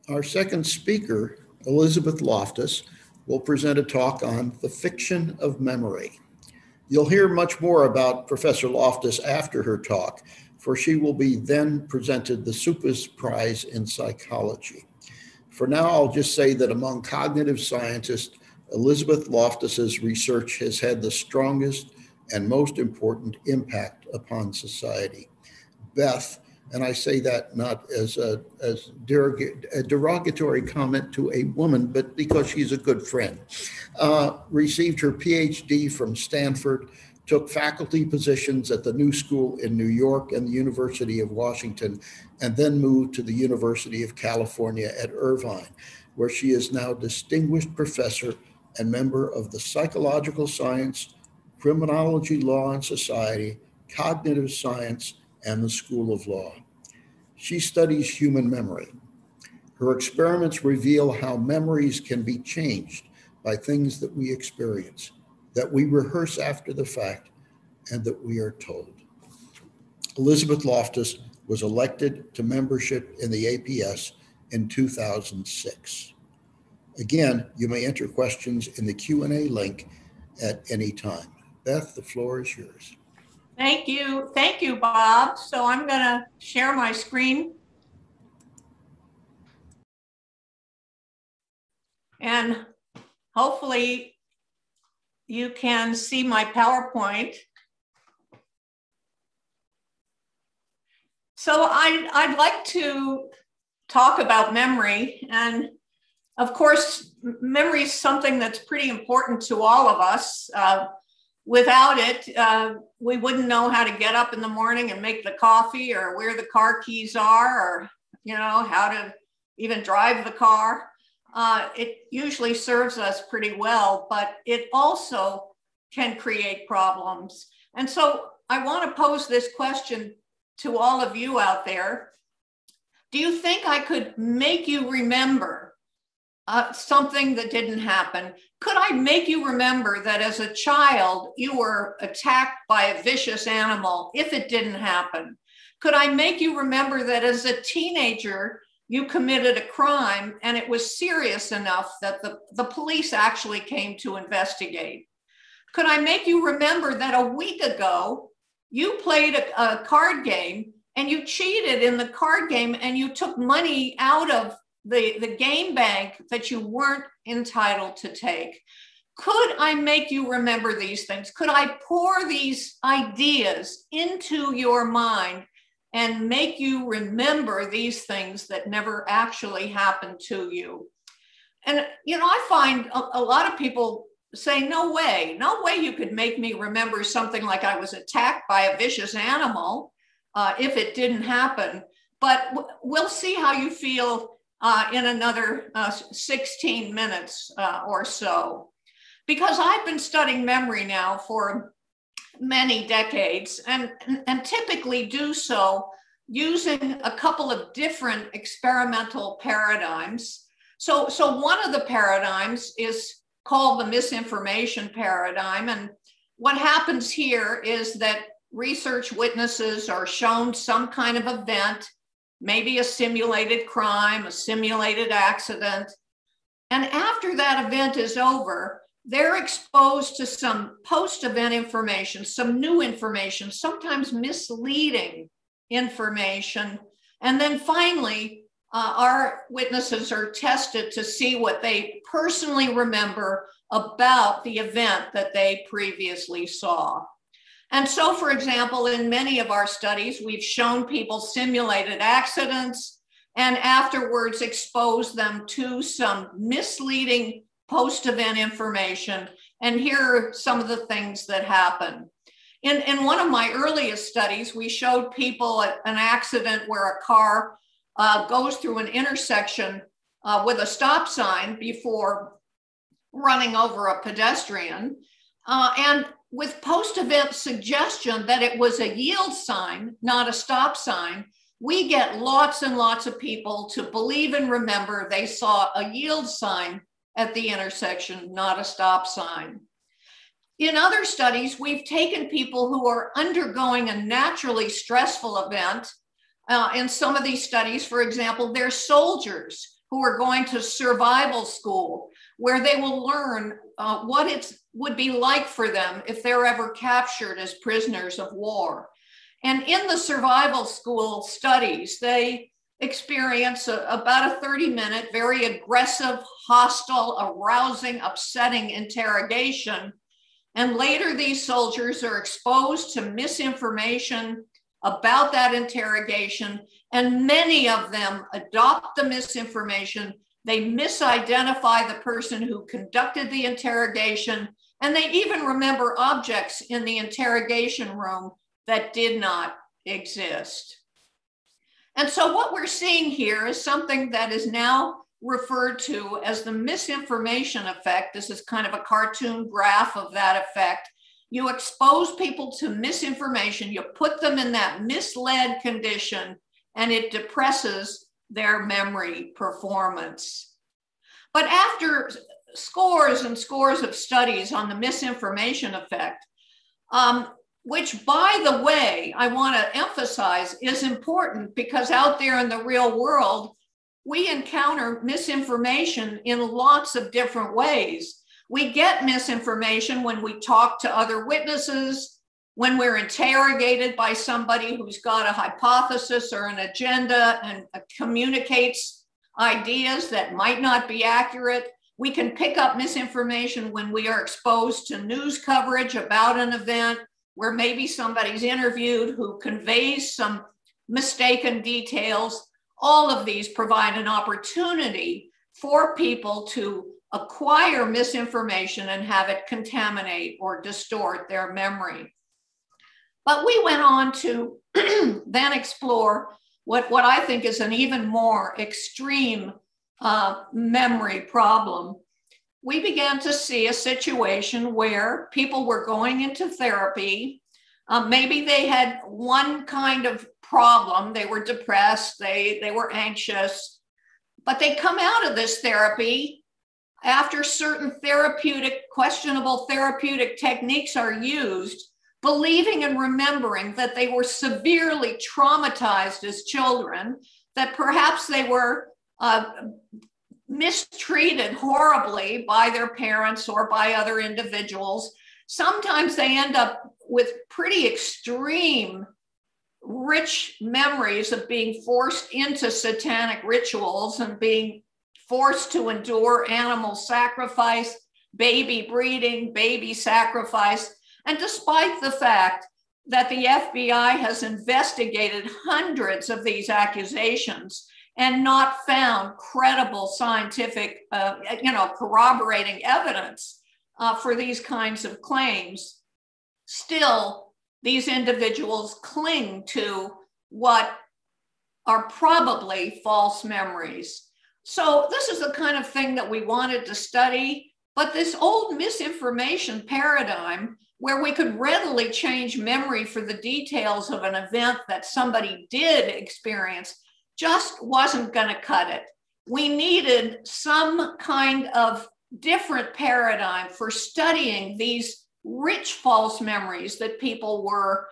Our second speaker, Elizabeth Loftus, will present a talk on the fiction of memory. You'll hear much more about Professor Loftus after her talk, for she will be then presented the Supes Prize in Psychology. For now, I'll just say that among cognitive scientists, Elizabeth Loftus's research has had the strongest and most important impact upon society. Beth, and I say that not as a derogatory comment to a woman, but because she's a good friend, received her PhD from Stanford, took faculty positions at the New School in New York and the University of Washington, and then moved to the University of California at Irvine, where she is now distinguished professor and member of the Psychological Science, Criminology, Law and Society, Cognitive Science, and the School of Law. She studies human memory. Her experiments reveal how memories can be changed by things that we experience, that we rehearse after the fact, and that we are told. Elizabeth Loftus was elected to membership in the APS in 2006. Again, you may enter questions in the Q&A link at any time. Beth, the floor is yours. Thank you, Bob. So I'm going to share my screen. And hopefully you can see my PowerPoint. So I'd like to talk about memory. And of course, memory is something that's pretty important to all of us. Without it, we wouldn't know how to get up in the morning and make the coffee, or where the car keys are, or how to even drive the car. It usually serves us pretty well, but it also can create problems. And so I want to pose this question to all of you out there. Do you think I could make you remember something that didn't happen? Could I make you remember that as a child you were attacked by a vicious animal if it didn't happen? Could I make you remember that as a teenager you committed a crime and it was serious enough that the police actually came to investigate? Could I make you remember that a week ago you played a card game and you cheated in the card game and you took money out of the game bank that you weren't entitled to take? Could I make you remember these things? Could I pour these ideas into your mind and make you remember these things that never actually happened to you? And, I find a lot of people say, no way you could make me remember something like I was attacked by a vicious animal if it didn't happen. But we'll see how you feel in another 16 minutes or so. Because I've been studying memory now for many decades and typically do so using a couple of different experimental paradigms. So one of the paradigms is called the misinformation paradigm. And what happens here is that research witnesses are shown some kind of event, maybe a simulated crime, a simulated accident. And after that event is over, they're exposed to some post-event information, some new information, sometimes misleading information. And then finally, our witnesses are tested to see what they personally remember about the event that they previously saw. And so, for example, in many of our studies, we've shown people simulated accidents and afterwards exposed them to some misleading post-event information. And here are some of the things that happen. In one of my earliest studies, we showed people an accident where a car goes through an intersection with a stop sign before running over a pedestrian. And with post-event suggestion that it was a yield sign, not a stop sign, we get lots and lots of people to believe and remember they saw a yield sign at the intersection, not a stop sign. In other studies, we've taken people who are undergoing a naturally stressful event. In some of these studies, for example, they're soldiers who are going to survival school, where they will learn what it would be like for them if they're ever captured as prisoners of war. And in the survival school studies, they experience about a 30-minute, very aggressive, hostile, arousing, upsetting interrogation. And later, these soldiers are exposed to misinformation about that interrogation, and many of them adopt the misinformation. They misidentify the person who conducted the interrogation, and they even remember objects in the interrogation room that did not exist. And so what we're seeing here is something that is now referred to as the misinformation effect. This is kind of a cartoon graph of that effect. You expose people to misinformation, you put them in that misled condition, and it depresses their memory performance. But after scores and scores of studies on the misinformation effect, which, by the way, I want to emphasize is important, because out there in the real world, we encounter misinformation in lots of different ways. We get misinformation when we talk to other witnesses, when we're interrogated by somebody who's got a hypothesis or an agenda and communicates ideas that might not be accurate. We can pick up misinformation when we are exposed to news coverage about an event where maybe somebody's interviewed who conveys some mistaken details. All of these provide an opportunity for people to acquire misinformation and have it contaminate or distort their memory. But we went on to then explore what I think is an even more extreme memory problem. We began to see a situation where people were going into therapy. Maybe they had one kind of problem. They were depressed, they were anxious, but they come out of this therapy after certain questionable therapeutic techniques are used, believing and remembering that they were severely traumatized as children, that perhaps they were mistreated horribly by their parents or by other individuals. Sometimes they end up with pretty extreme, rich memories of being forced into satanic rituals and being forced to endure animal sacrifice, baby breeding, baby sacrifice. And despite the fact that the FBI has investigated hundreds of these accusations and not found credible scientific, corroborating evidence for these kinds of claims, still these individuals cling to what are probably false memories. So this is the kind of thing that we wanted to study, but this old misinformation paradigm where we could readily change memory for the details of an event that somebody did experience just wasn't going to cut it. We needed some kind of different paradigm for studying these rich false memories that people were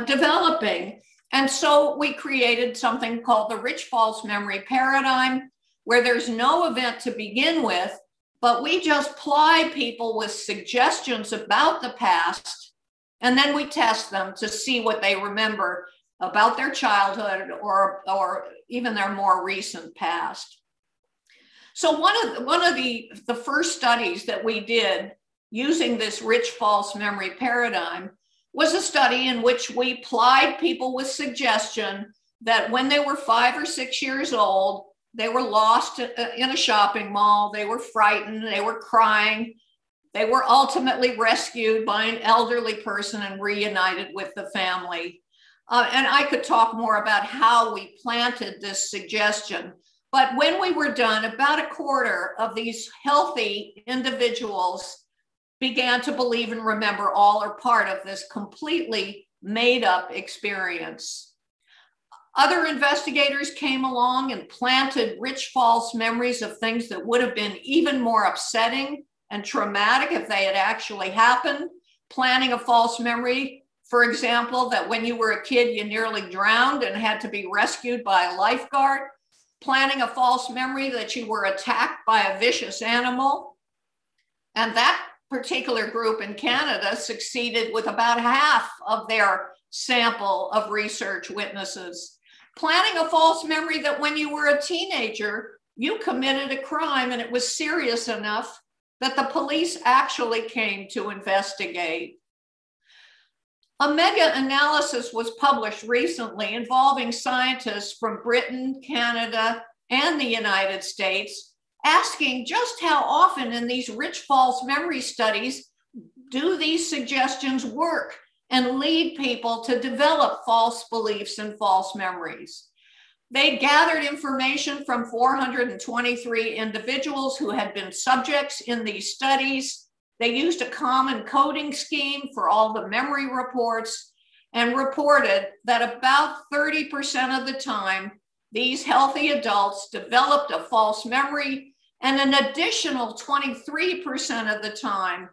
developing. And so we created something called the rich false memory paradigm, where there's no event to begin with, but we just ply people with suggestions about the past, and then we test them to see what they remember about their childhood or even their more recent past. So one of the first studies that we did using this rich false memory paradigm was a study in which we plied people with suggestion that when they were 5 or 6 years old, they were lost in a shopping mall, they were frightened, they were crying, they were ultimately rescued by an elderly person and reunited with the family. And I could talk more about how we planted this suggestion. But when we were done, about a quarter of these healthy individuals began to believe and remember all or part of this completely made up experience. Other investigators came along and planted rich false memories of things that would have been even more upsetting and traumatic if they had actually happened. Planting a false memory, for example, that when you were a kid, you nearly drowned and had to be rescued by a lifeguard. planning a false memory that you were attacked by a vicious animal. And that particular group in Canada succeeded with about half of their sample of research witnesses. Planning a false memory that when you were a teenager, you committed a crime and it was serious enough that the police actually came to investigate. A meta-analysis was published recently involving scientists from Britain, Canada, and the United States, asking just how often in these rich false memory studies do these suggestions work and lead people to develop false beliefs and false memories. They gathered information from 423 individuals who had been subjects in these studies. They used a common coding scheme for all the memory reports and reported that about 30% of the time, these healthy adults developed a false memory, and an additional 23% of the time,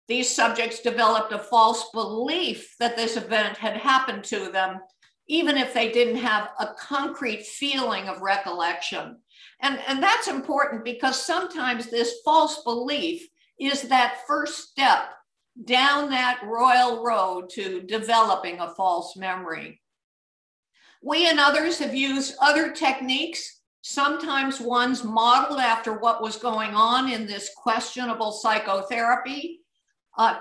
these subjects developed a false belief that this event had happened to them, even if they didn't have a concrete feeling of recollection. And that's important because sometimes this false belief is that first step down that royal road to developing a false memory. We and others have used other techniques, sometimes ones modeled after what was going on in this questionable psychotherapy,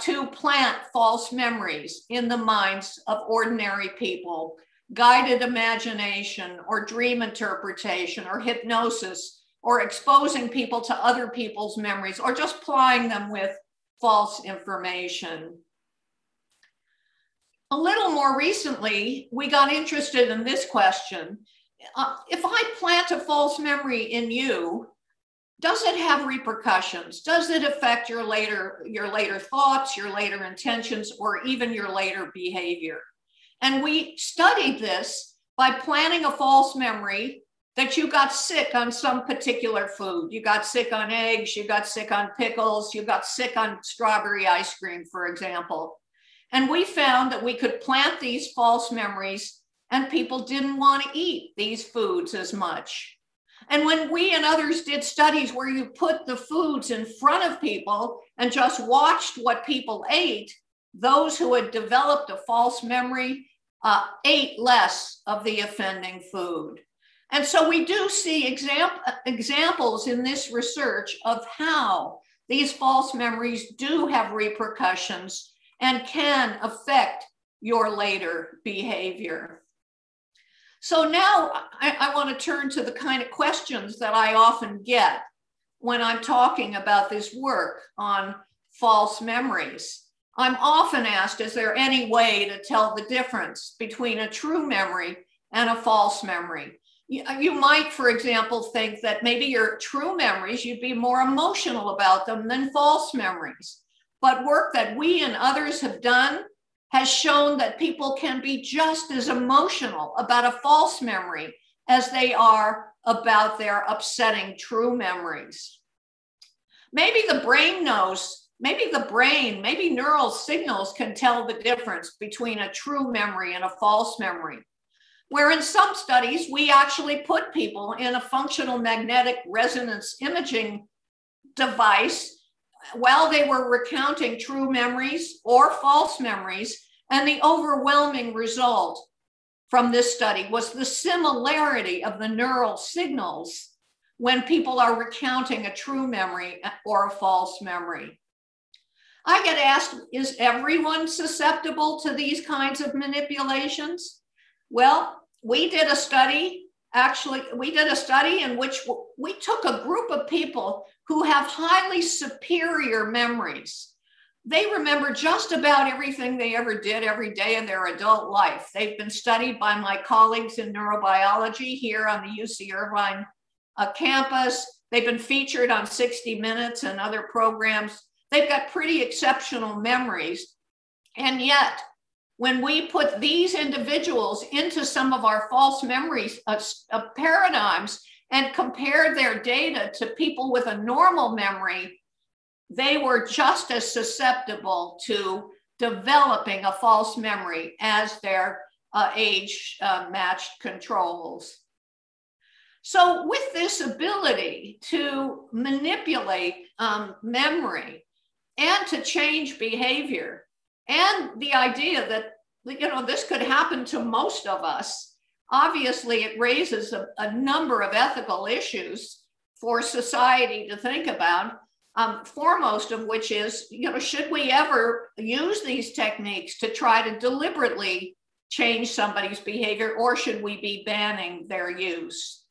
to plant false memories in the minds of ordinary people, guided imagination or dream interpretation or hypnosis, or exposing people to other people's memories, or just plying them with false information. A little more recently, we got interested in this question. If I plant a false memory in you, does it have repercussions? Does it affect your later thoughts, your later intentions, or even your later behavior? And we studied this by planting a false memory that you got sick on some particular food. You got sick on eggs, you got sick on pickles, you got sick on strawberry ice cream, for example. And we found that we could plant these false memories and people didn't want to eat these foods as much. And when we and others did studies where you put the foods in front of people and just watched what people ate, those who had developed a false memory ate less of the offending food. And so we do see examples in this research of how these false memories do have repercussions and can affect your later behavior. So now I want to turn to the kind of questions that I often get when I'm talking about this work on false memories. I'm often asked, is there any way to tell the difference between a true memory and a false memory? You might, for example, think that maybe your true memories, you'd be more emotional about them than false memories. But work that we and others have done has shown that people can be just as emotional about a false memory as they are about their upsetting true memories. Maybe the brain knows, maybe neural signals can tell the difference between a true memory and a false memory. Where in some studies, we actually put people in a functional magnetic resonance imaging device while they were recounting true memories or false memories. And the overwhelming result from this study was the similarity of the neural signals when people are recounting a true memory or a false memory. I get asked, is everyone susceptible to these kinds of manipulations? Well, we did a study in which we took a group of people who have highly superior memories. They remember just about everything they ever did every day in their adult life. They've been studied by my colleagues in neurobiology here on the UC Irvine campus. They've been featured on 60 Minutes and other programs. They've got pretty exceptional memories. And yet, when we put these individuals into some of our false memories paradigms and compared their data to people with a normal memory, they were just as susceptible to developing a false memory as their age-matched controls. So with this ability to manipulate memory and to change behavior, and the idea that, you know, this could happen to most of us, obviously it raises a number of ethical issues for society to think about, foremost of which is, you know, should we ever use these techniques to try to deliberately change somebody's behavior, or should we be banning their use?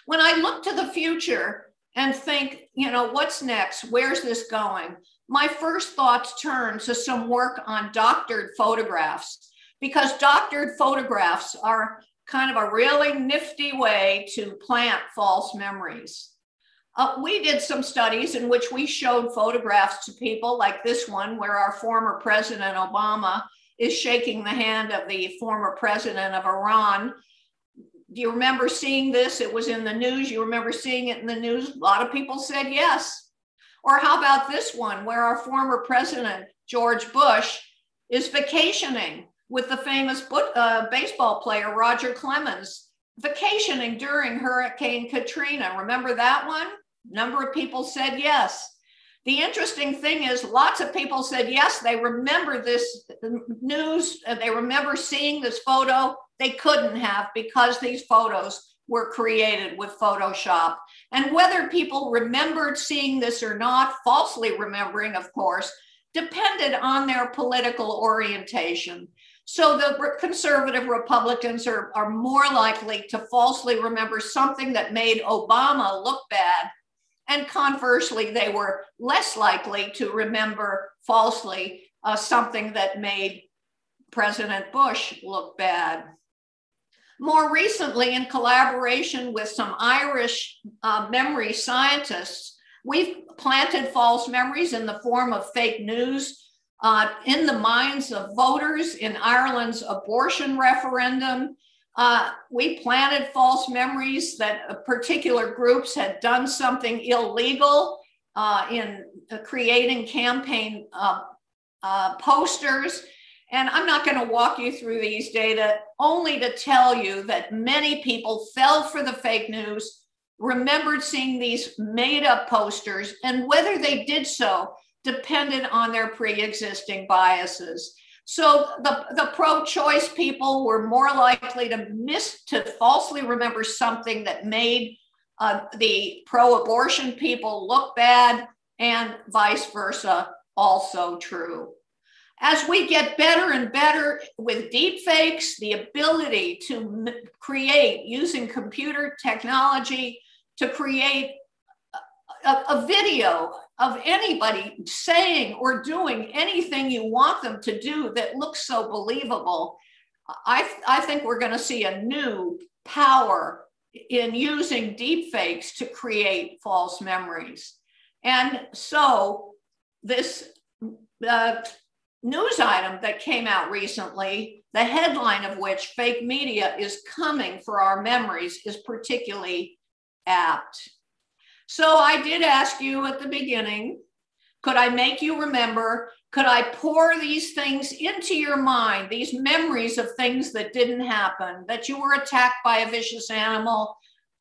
When I look to the future and think, you know, what's next? Where's this going? My first thoughts turn to some work on doctored photographs, because doctored photographs are kind of a really nifty way to plant false memories. We did some studies in which we showed photographs to people like this one, where our former President Obama is shaking the hand of the former president of Iran. Do you remember seeing this? It was in the news. You remember seeing it in the news? A lot of people said yes. Or how about this one, where our former president, George Bush, is vacationing with the famous baseball player, Roger Clemens, vacationing during Hurricane Katrina. Remember that one? A number of people said yes. The interesting thing is, lots of people said yes, they remember this news, they remember seeing this photo. They couldn't have, because these photos were created with Photoshop. And whether people remembered seeing this or not, falsely remembering, of course, depended on their political orientation. So the conservative Republicans are more likely to falsely remember something that made Obama look bad. And conversely, they were less likely to remember falsely something that made President Bush look bad. More recently, in collaboration with some Irish memory scientists, we've planted false memories in the form of fake news in the minds of voters in Ireland's abortion referendum. We planted false memories that particular groups had done something illegal in creating campaign posters. And I'm not going to walk you through these data, only to tell you that many people fell for the fake news, remembered seeing these made up posters, and whether they did so depended on their pre-existing biases. So the pro-choice people were more likely to falsely remember something that made the pro-abortion people look bad, and vice versa, also true. As we get better and better with deep fakes, the ability to create, using computer technology, to create a video of anybody saying or doing anything you want them to do that looks so believable, I think we're going to see a new power in using deep fakes to create false memories. And so this news item that came out recently, the headline of which "Fake media is coming for our memories," is particularly apt. So I did ask you at the beginning, could I make you remember? Could I pour these things into your mind, these memories of things that didn't happen, that you were attacked by a vicious animal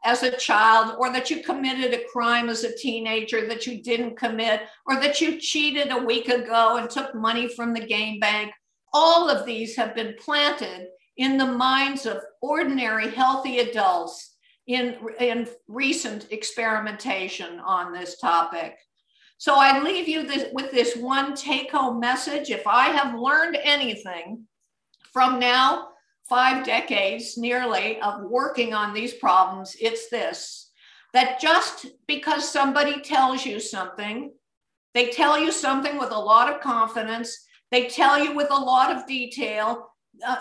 as a child, or that you committed a crime as a teenager that you didn't commit, or that you cheated a week ago and took money from the game bank? All of these have been planted in the minds of ordinary, healthy adults in recent experimentation on this topic. So I leave you with this one take-home message. If I have learned anything from now 5 decades nearly of working on these problems, it's this: that just because somebody tells you something, they tell you something with a lot of confidence, they tell you with a lot of detail,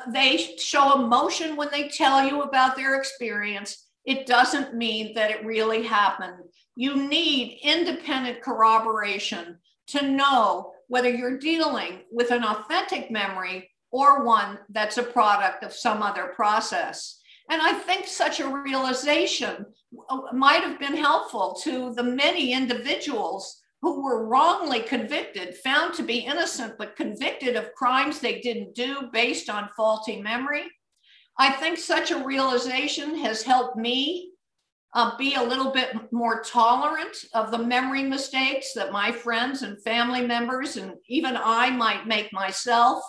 they show emotion when they tell you about their experience, it doesn't mean that it really happened. You need independent corroboration to know whether you're dealing with an authentic memory or one that's a product of some other process. And I think such a realization might have been helpful to the many individuals who were wrongly convicted, found to be innocent, but convicted of crimes they didn't do based on faulty memory. I think such a realization has helped me be a little bit more tolerant of the memory mistakes that my friends and family members and even I might make myself.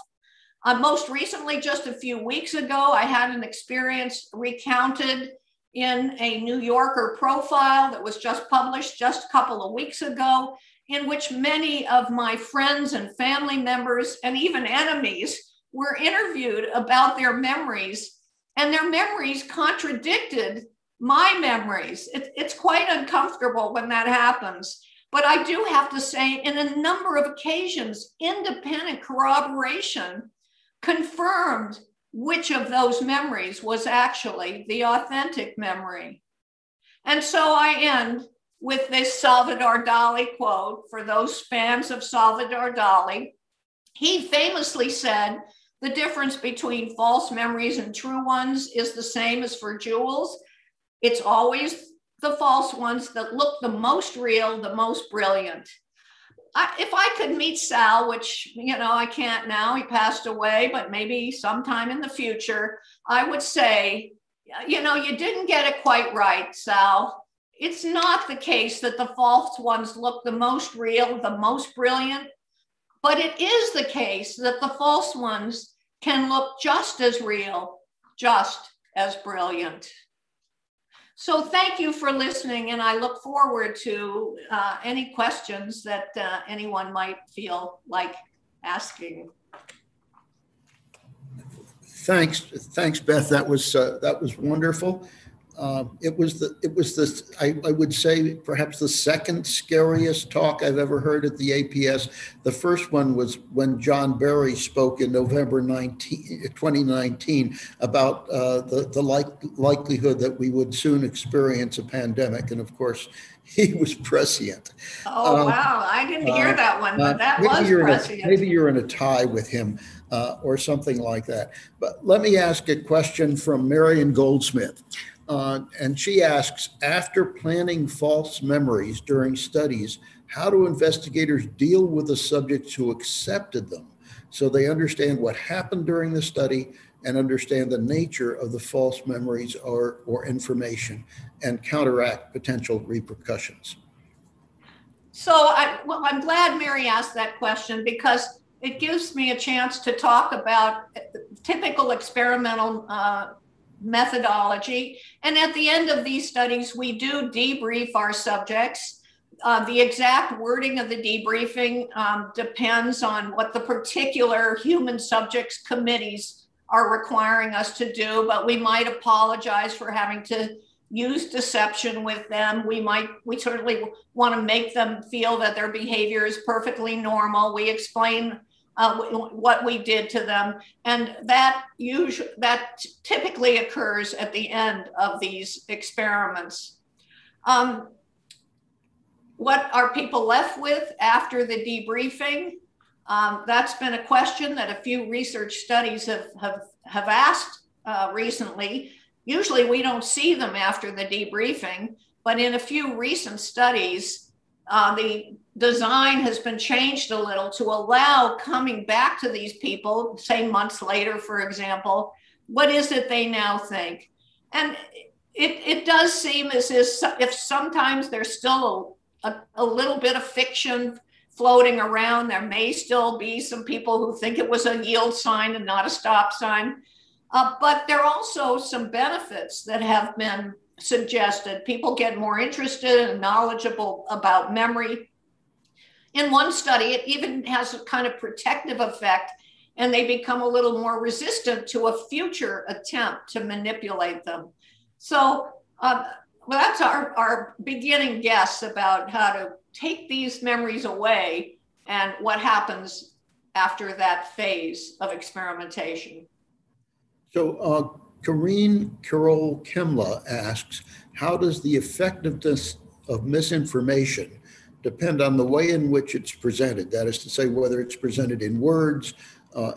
Most recently, just a few weeks ago, I had an experience recounted in a New Yorker profile that was just published just a couple of weeks ago, in which many of my friends and family members and even enemies were interviewed about their memories, and their memories contradicted my memories. It's quite uncomfortable when that happens. But I do have to say, in a number of occasions, independent corroboration confirmed which of those memories was actually the authentic memory. And so I end with this Salvador Dali quote for those fans of Salvador Dali. He famously said, "The difference between false memories and true ones is the same as for jewels. It's always the false ones that look the most real, the most brilliant." If I could meet Sal, which, I can't now, he passed away, but maybe sometime in the future, I would say, you didn't get it quite right, Sal. It's not the case that the false ones look the most real, the most brilliant, but it is the case that the false ones can look just as real, just as brilliant. So thank you for listening, and I look forward to any questions that anyone might feel like asking. Thanks, Beth. That was wonderful. It was I would say perhaps the second scariest talk I've ever heard at the APS. The first one was when John Barry spoke in November 2019 about the likelihood that we would soon experience a pandemic. And of course, he was prescient. Oh, wow. I didn't hear that one, but that was prescient. Maybe you're in a tie with him or something like that. But let me ask a question from Marion Goldsmith. And she asks, after planning false memories during studies, how do investigators deal with the subjects who accepted them so they understand what happened during the study and understand the nature of the false memories or information and counteract potential repercussions? So I'm glad Mary asked that question, because it gives me a chance to talk about typical experimental methodology. And at the end of these studies, we do debrief our subjects. The exact wording of the debriefing depends on what the particular human subjects committees are requiring us to do, but we might apologize for having to use deception with them. We certainly want to make them feel that their behavior is perfectly normal. We explain what we did to them, and that typically occurs at the end of these experiments. What are people left with after the debriefing? That's been a question that a few research studies have asked recently. Usually we don't see them after the debriefing, but in a few recent studies, the design has been changed a little to allow coming back to these people, say months later, for example, what is it they now think? And it does seem as if sometimes there's still a little bit of fiction floating around. There may still be some people who think it was a yield sign and not a stop sign. But there are also some benefits that have been suggested. People get more interested and knowledgeable about memory. In one study, it even has a kind of protective effect, and they become a little more resistant to a future attempt to manipulate them. So that's our beginning guess about how to take these memories away and what happens after that phase of experimentation. So Karine Carol Kimla asks, how does the effectiveness of misinformation depend on the way in which it's presented? That is to say, whether it's presented in words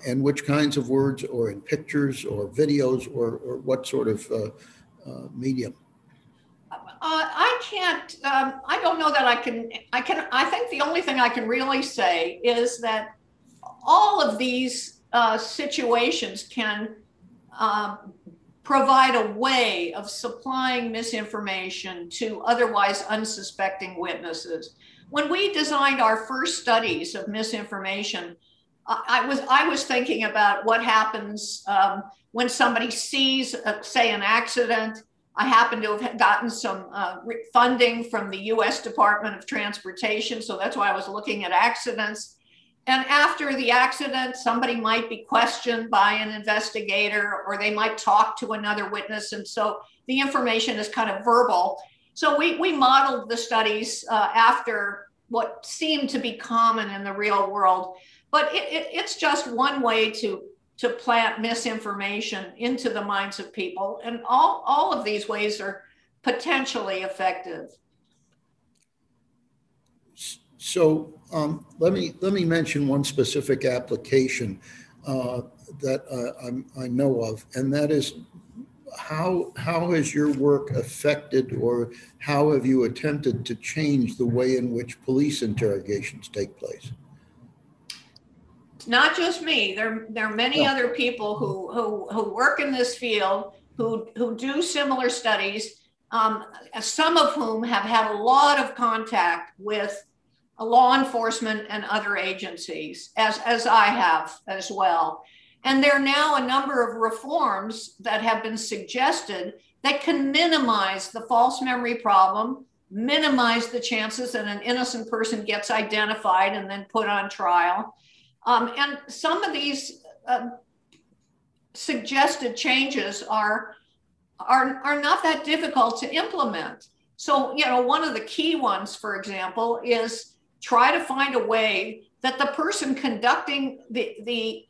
and which kinds of words, or in pictures or videos, or what sort of medium? I don't know that I think the only thing I can really say is that all of these situations can provide a way of supplying misinformation to otherwise unsuspecting witnesses. When we designed our first studies of misinformation, I was thinking about what happens when somebody sees, say, an accident. I happen to have gotten some funding from the US Department of Transportation, so that's why I was looking at accidents. And after the accident, somebody might be questioned by an investigator, or they might talk to another witness. And so the information is kind of verbal. So we modeled the studies after what seemed to be common in the real world. But it's just one way to plant misinformation into the minds of people. And all of these ways are potentially effective. So let me mention one specific application that I know of, and that is how has your work affected, or how have you attempted to change the way in which police interrogations take place? It's not just me. There are many other people who work in this field who do similar studies, some of whom have had a lot of contact with law enforcement and other agencies, as I have as well. And there are now a number of reforms that have been suggested that can minimize the false memory problem, minimize the chances that an innocent person gets identified and then put on trial. And some of these suggested changes are not that difficult to implement. So, one of the key ones, for example, is try to find a way that the person conducting the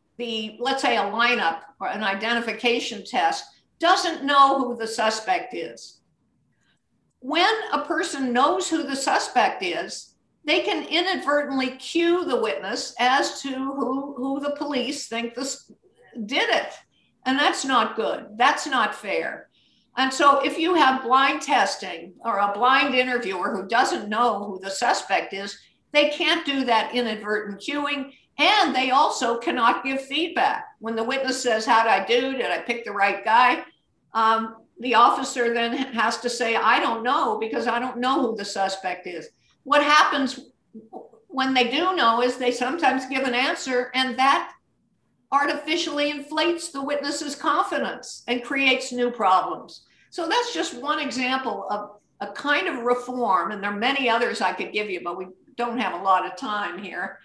let's say a lineup or an identification test doesn't know who the suspect is. When a person knows who the suspect is, they can inadvertently cue the witness as to who the police think this did it. And that's not good. That's not fair. And so if you have blind testing or a blind interviewer who doesn't know who the suspect is, they can't do that inadvertent cueing. And they also cannot give feedback. When the witness says, how'd I do? Did I pick the right guy? The officer then has to say, I don't know, because I don't know who the suspect is. What happens when they do know is they sometimes give an answer, and that artificially inflates the witness's confidence and creates new problems. So that's just one example of a kind of reform, and there are many others I could give you, but we don't have a lot of time here.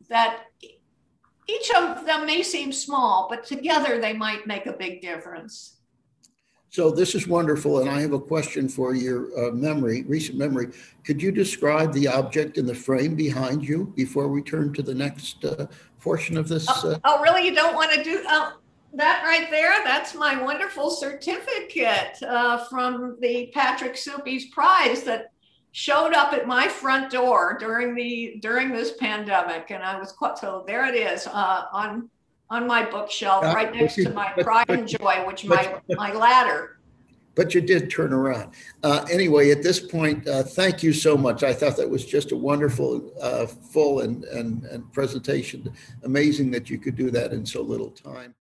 That each of them may seem small, but together they might make a big difference. So this is wonderful, and I have a question for your recent memory. Could you describe the object in the frame behind you before we turn to the next portion of this? Oh, really? You don't want to do that right there? That's my wonderful certificate from the Patrick Suppi's Prize that showed up at my front door during this pandemic, and I was so there it is on my bookshelf, right next to my pride and joy, which my ladder. But you did turn around. Anyway, at this point, thank you so much. I thought that was just a wonderful, full and presentation. Amazing that you could do that in so little time.